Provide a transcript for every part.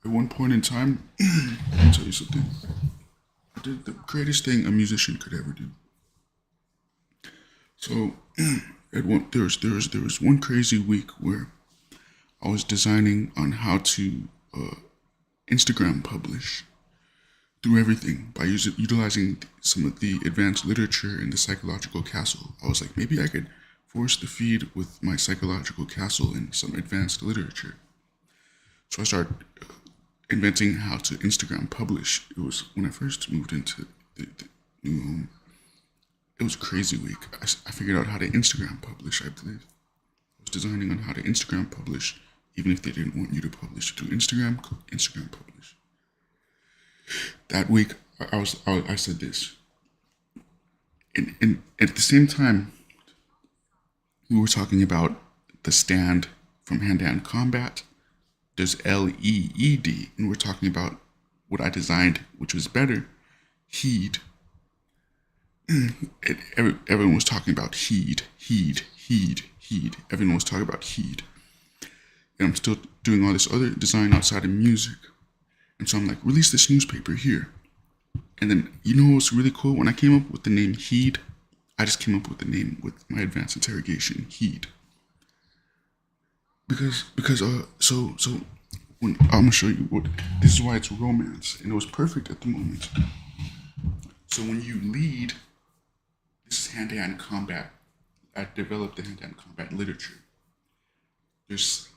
At one point in time, I'll tell you something. I did the greatest thing a musician could ever do. So, there was one crazy week where I was designing on how to Instagram publish through everything by utilizing some of the advanced literature in the psychological castle. I was like, maybe I could force the feed with my psychological castle and some advanced literature. So I started inventing how to Instagram publish. It was when I first moved into the new home. It was a crazy week. I figured out how to Instagram publish, I believe. I was designing on how to Instagram publish, even if they didn't want you to publish through Instagram, Instagram publish. That week, I said this. And at the same time, we were talking about the stand from hand-to-hand combat. There's LED, and we're talking about what I designed, which was better, heed. Everyone was talking about heed, heed, heed, heed. Everyone was talking about heed. And I'm still doing all this other design outside of music. And so I'm like, release this newspaper here. And then, you know what's really cool? When I came up with the name Heed, I just came up with the name with my advanced interrogation, Heed. So when I'm gonna show you what this is why it's romance, and it was perfect at the moment. So when you lead, this is hand-to-hand combat. I developed the hand-to-hand combat literature. There's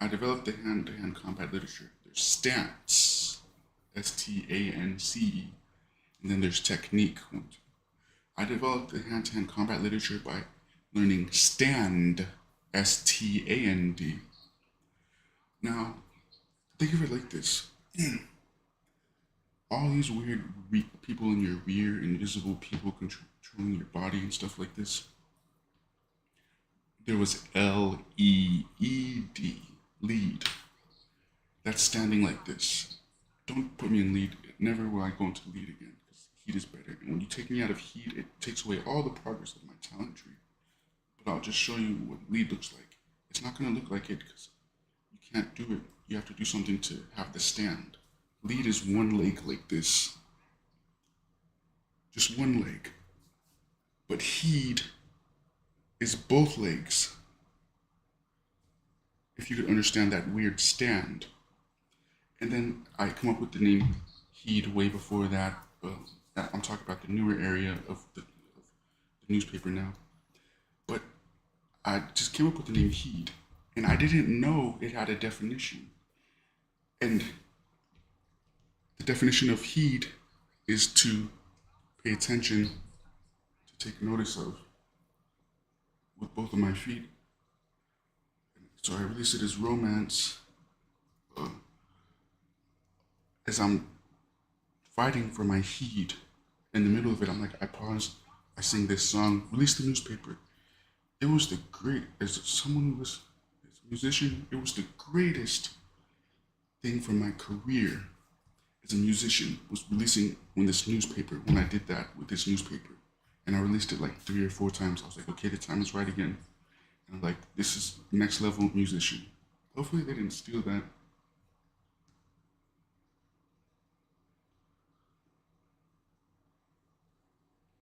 I developed the hand-to-hand combat literature. There's stance, STANCE, and then there's technique. I developed the hand-to-hand combat literature by learning stand, STAND. Now, think of it like this. All these weird people in your rear, invisible people controlling your body and stuff like this. There was LEED, lead. That's standing like this. Don't put me in lead. Never will I go into lead again, because heat is better. And when you take me out of heat, it takes away all the progress of my talent tree. But I'll just show you what lead looks like. It's not going to look like it because you can't do it. You have to do something to have the stand. Lead is one leg like this. Just one leg. But heed is both legs. If you could understand that weird stand. And then I come up with the name Heed way before that. I'm talking about the newer area of the newspaper now. But I just came up with the name Heed. And I didn't know it had a definition. And the definition of heed is to pay attention, to take notice of, with both of my feet. So I released it as romance. As I'm fighting for my heed, in the middle of it, I'm like, I pause, I sing this song, release the newspaper. It was the great, as someone who was a musician, it was the greatest thing for my career as a musician was releasing when I did that with this newspaper. And I released it like 3 or 4 times. I was like, okay, the time is right again. And I'm like, this is next level musician. Hopefully they didn't steal that.